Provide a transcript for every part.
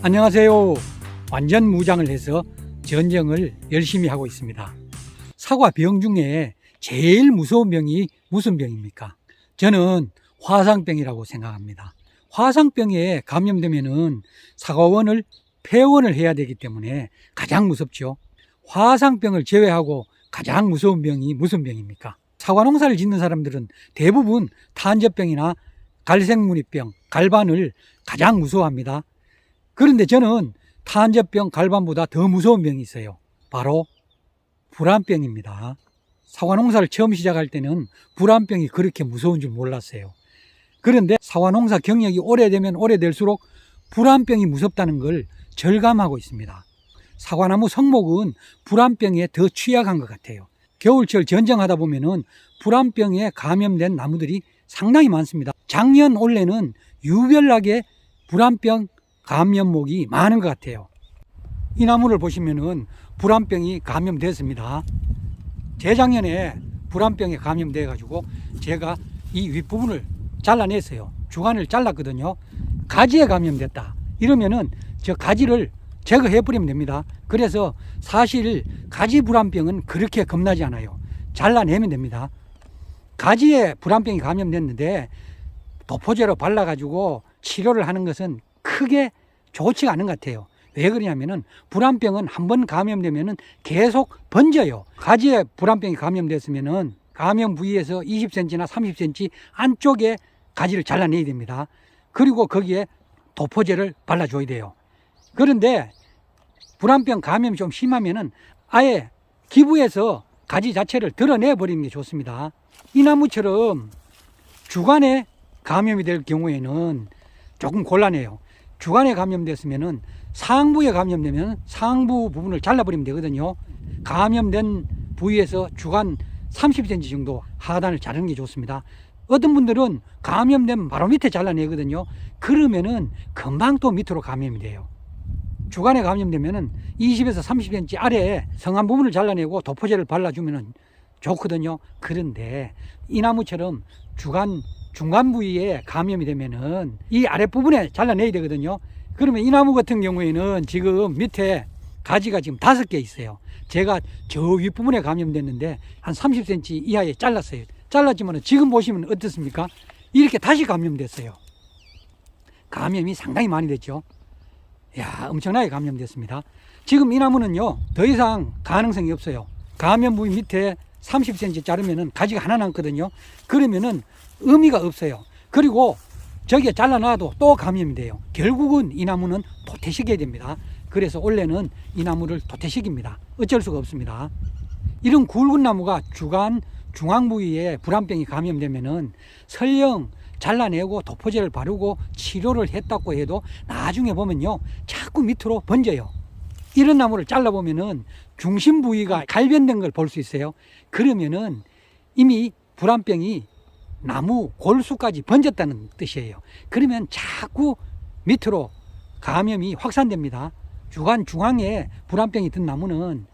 안녕하세요. 완전 무장을 해서 전쟁을 열심히 하고 있습니다. 사과 병 중에 제일 무서운 병이 무슨 병입니까? 저는 화상병이라고 생각합니다. 화상병에 감염되면은 사과원을 폐원을 해야 되기 때문에 가장 무섭죠. 화상병을 제외하고 가장 무서운 병이 무슨 병입니까? 사과 농사를 짓는 사람들은 대부분 탄저병이나 갈색무늬병, 갈반을 가장 무서워합니다. 그런데 저는 탄저병, 갈반보다 더 무서운 병이 있어요. 바로 불안병입니다. 사과 농사를 처음 시작할 때는 불안병이 그렇게 무서운 줄 몰랐어요. 그런데 사과 농사 경력이 오래되면 오래될수록 불안병이 무섭다는 걸 절감하고 있습니다. 사과나무 성목은 불안병에 더 취약한 것 같아요. 겨울철 전쟁하다 보면은 불안병에 감염된 나무들이 상당히 많습니다. 작년 올해는 유별나게 불안병 감염목이 많은 것 같아요. 이 나무를 보시면은 불안병이 감염됐습니다. 재작년에 불안병에 감염돼 가지고 제가 이 윗부분을 잘라냈어요. 주간을 잘랐거든요. 가지에 감염됐다 이러면은 저 가지를 제거해 버리면 됩니다. 그래서 사실 가지 불안병은 그렇게 겁나지 않아요. 잘라내면 됩니다. 가지에 불안병이 감염됐는데 도포제로 발라 가지고 치료를 하는 것은 크게 좋지가 않은 것 같아요. 왜 그러냐면은 불안병은 한번 감염되면은 계속 번져요. 가지에 불안병이 감염됐으면은 감염 부위에서 20cm나 30cm 안쪽에 가지를 잘라내야 됩니다. 그리고 거기에 도포제를 발라줘야 돼요. 그런데 불안병 감염이 좀 심하면은 아예 기부에서 가지 자체를 드러내 버리는 게 좋습니다. 이 나무처럼 주간에 감염이 될 경우에는 조금 곤란해요. 주간에 감염됐으면은 상부에 감염되면 상부 부분을 잘라버리면 되거든요. 감염된 부위에서 주간 30cm 정도 하단을 자르는 게 좋습니다. 어떤 분들은 감염되면 바로 밑에 잘라내거든요. 그러면은 금방 또 밑으로 감염이 돼요. 주간에 감염되면은 20에서 30cm 아래에 성한 부분을 잘라내고 도포제를 발라주면은 좋거든요. 그런데 이 나무처럼 주간 중간 부위에 감염이 되면은 이 아랫부분에 잘라내야 되거든요. 그러면 이 나무 같은 경우에는 지금 밑에 가지가 지금 5개 있어요. 제가 저 윗부분에 감염됐는데 한 30cm 이하에 잘랐어요. 잘랐지만 지금 보시면 어떻습니까? 이렇게 다시 감염됐어요. 감염이 상당히 많이 됐죠. 야, 엄청나게 감염됐습니다. 지금 이 나무는요, 더 이상 가능성이 없어요. 감염 부위 밑에 30cm 자르면은 가지가 하나 남거든요. 그러면은 의미가 없어요. 그리고 저기에 잘라놔도 또 감염이 돼요. 결국은 이 나무는 도태시켜야 됩니다. 그래서 원래는 이 나무를 도태시킵니다. 어쩔 수가 없습니다. 이런 굵은 나무가 주간 중앙 부위에 불안병이 감염되면은 설령 잘라내고 도포제를 바르고 치료를 했다고 해도 나중에 보면요, 자꾸 밑으로 번져요. 이런 나무를 잘라보면은 중심 부위가 갈변된 걸 볼 수 있어요. 그러면은 이미 불안병이 나무 골수까지 번졌다는 뜻이에요. 그러면 자꾸 밑으로 감염이 확산됩니다. 주간 중앙에 불안병이 든 나무는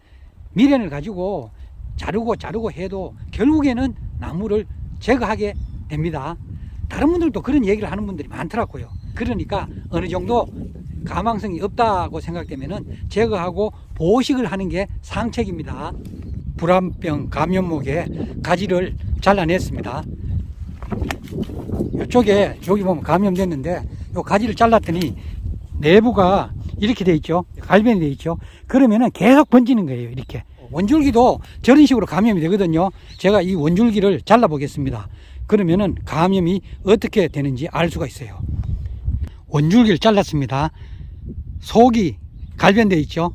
미련을 가지고 자르고 해도 결국에는 나무를 제거하게 됩니다. 다른 분들도 그런 얘기를 하는 분들이 많더라고요. 그러니까 어느 정도 가망성이 없다고 생각되면은 제거하고 보식을 하는 게 상책입니다. 불안병 감염목에 가지를 잘라냈습니다. 이쪽에 여기 보면 감염됐는데 요 가지를 잘랐더니 내부가 이렇게 돼 있죠. 갈변이 돼 있죠. 그러면은 계속 번지는 거예요. 이렇게 원줄기도 저런 식으로 감염이 되거든요. 제가 이 원줄기를 잘라 보겠습니다. 그러면은 감염이 어떻게 되는지 알 수가 있어요. 원줄기를 잘랐습니다. 속이 갈변돼 있죠.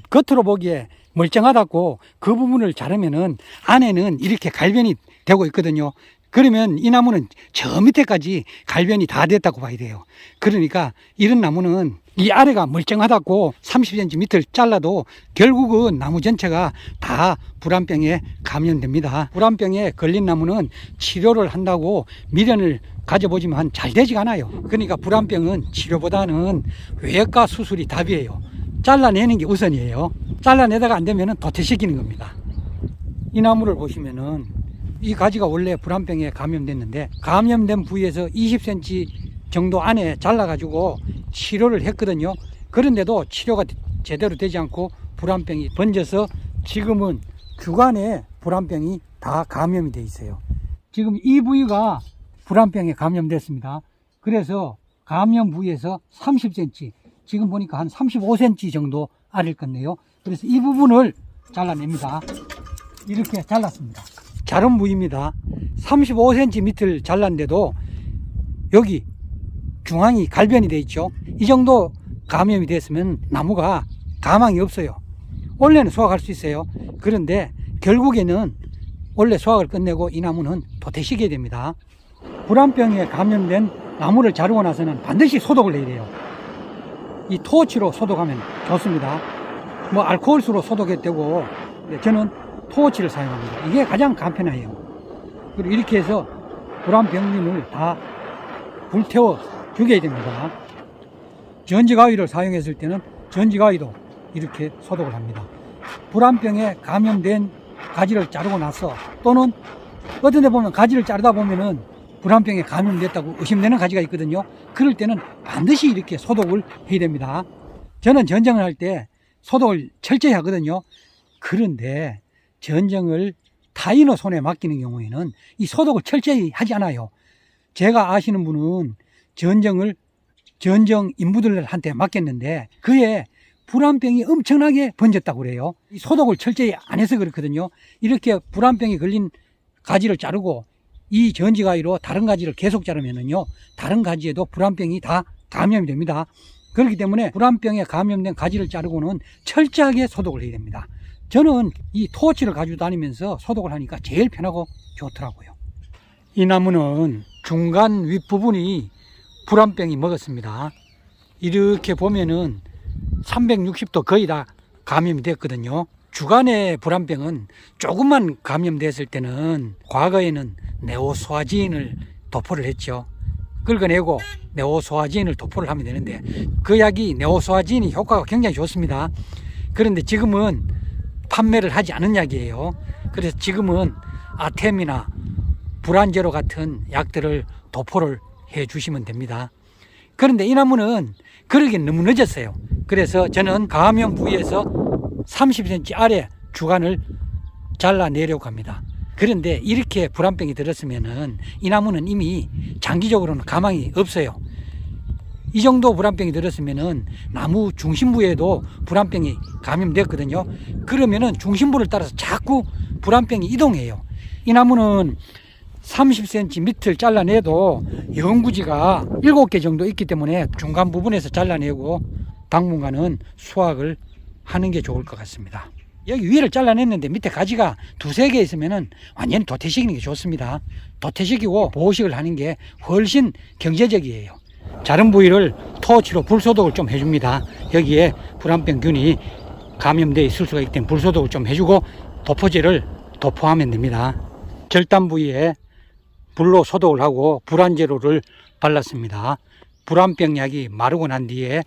겉으로 보기에 멀쩡하다고 그 부분을 자르면은 안에는 이렇게 갈변이 되고 있거든요. 그러면 이 나무는 저 밑에까지 갈변이 다 됐다고 봐야 돼요. 그러니까 이런 나무는 이 아래가 멀쩡하다고 30cm 밑을 잘라도 결국은 나무 전체가 다 불안병에 감염됩니다. 불안병에 걸린 나무는 치료를 한다고 미련을 가져보지만 잘 되지가 않아요. 그러니까 불안병은 치료보다는 외과 수술이 답이에요. 잘라내는 게 우선이에요. 잘라내다가 안 되면 도태시키는 겁니다. 이 나무를 보시면은 이 가지가 원래 불안병에 감염됐는데 감염된 부위에서 20cm 정도 안에 잘라가지고 치료를 했거든요. 그런데도 치료가 제대로 되지 않고 불안병이 번져서 지금은 주간에 불안병이 다 감염이 돼 있어요. 지금 이 부위가 불안병에 감염됐습니다. 그래서 감염 부위에서 30cm, 지금 보니까 한 35cm 정도 알일 건데요. 그래서 이 부분을 잘라냅니다. 이렇게 잘랐습니다. 자른 부위입니다. 35cm 밑을 잘랐는데도 여기 중앙이 갈변이 되어 있죠. 이 정도 감염이 됐으면 나무가 가망이 없어요. 원래는 수확할 수 있어요. 그런데 결국에는 원래 수확을 끝내고 이 나무는 도태시켜야 됩니다. 불안병에 감염된 나무를 자르고 나서는 반드시 소독을 해야 돼요. 이 토치로 소독하면 좋습니다. 뭐 알코올수로 소독해도 되고, 저는 토치를 사용합니다. 이게 가장 간편해요. 그리고 이렇게 해서 불안병균을 다 불태워 죽여야 됩니다. 전지가위를 사용했을 때는 전지가위도 이렇게 소독을 합니다. 불안병에 감염된 가지를 자르고 나서, 또는 어떤 데 보면 가지를 자르다 보면은 불안병에 감염됐다고 의심되는 가지가 있거든요. 그럴 때는 반드시 이렇게 소독을 해야 됩니다. 저는 전정을 할 때 소독을 철저히 하거든요. 그런데 전정을 타인의 손에 맡기는 경우에는 이 소독을 철저히 하지 않아요. 제가 아시는 분은 전정 인부들한테 맡겼는데 그에 불안병이 엄청나게 번졌다고 그래요. 이 소독을 철저히 안 해서 그렇거든요. 이렇게 불안병이 걸린 가지를 자르고 이 전지가위로 다른 가지를 계속 자르면은요, 다른 가지에도 불안병이 다 감염이 됩니다. 그렇기 때문에 불안병에 감염된 가지를 자르고는 철저하게 소독을 해야 됩니다. 저는 이 토치를 가지고 다니면서 소독을 하니까 제일 편하고 좋더라고요. 이 나무는 중간 윗부분이 불안병이 먹었습니다. 이렇게 보면은 360도 거의 다 감염이 됐거든요. 주간의 불안병은 조금만 감염됐을 때는 과거에는 네오소아지인을 도포를 했죠. 긁어내고 네오소아지인을 도포를 하면 되는데 그 약이 네오소아지인이 효과가 굉장히 좋습니다. 그런데 지금은 판매를 하지 않은 약이에요. 그래서 지금은 아템이나 불안제로 같은 약들을 도포를 해 주시면 됩니다. 그런데 이 나무는 그러기엔 너무 늦었어요. 그래서 저는 감염 부위에서 30cm 아래 주간을 잘라내려고 합니다. 그런데 이렇게 불안병이 들었으면은 이 나무는 이미 장기적으로는 가망이 없어요. 이 정도 불안병이 들었으면은 나무 중심부에도 불안병이 감염됐거든요. 그러면은 중심부를 따라서 자꾸 불안병이 이동해요. 이 나무는 30cm 밑을 잘라내도 영구지가 7개 정도 있기 때문에 중간 부분에서 잘라내고 당분간은 수확을 하는 게 좋을 것 같습니다. 여기 위를 잘라냈는데 밑에 가지가 2-3개 있으면은 완전히 도태시키는 게 좋습니다. 도태시키고 보호식을 하는 게 훨씬 경제적이에요. 자른 부위를 토치로 불소독을 좀 해줍니다. 여기에 불안병균이 감염되어 있을 수가 있기 때문에 불소독을 좀 해주고 도포제를 도포하면 됩니다. 절단 부위에 불로 소독을 하고 불안제로를 발랐습니다. 불안병 약이 마르고 난 뒤에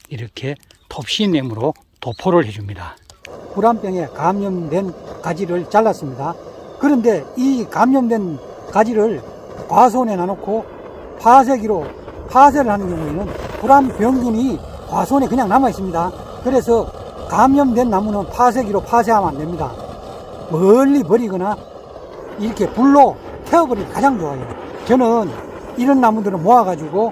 이렇게 톱시냄으로 도포를 해줍니다. 불안병에 감염된 가지를 잘랐습니다. 그런데 이 감염된 가지를 과수원에 놔놓고 파쇄기로 파쇄를 하는 경우에는 불안병균이 과수원에 그냥 남아 있습니다. 그래서 감염된 나무는 파쇄기로 파쇄하면 안 됩니다. 멀리 버리거나 이렇게 불로 태워버리는 게 가장 좋아요. 저는 이런 나무들을 모아가지고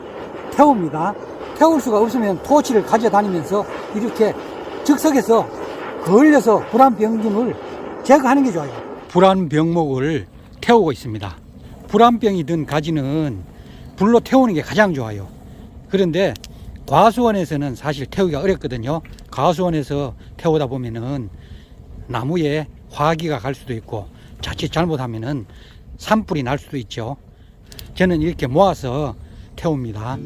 태웁니다. 태울 수가 없으면 토치를 가져다니면서 이렇게 즉석에서 걸려서 불안병균을 제거하는 게 좋아요. 불안병목을 태우고 있습니다. 불안병이 든 가지는 불로 태우는 게 가장 좋아요. 그런데 과수원에서는 사실 태우기가 어렵거든요. 과수원에서 태우다 보면은 나무에 화기가 갈 수도 있고 자칫 잘못하면은 산불이 날 수도 있죠. 저는 이렇게 모아서 태웁니다.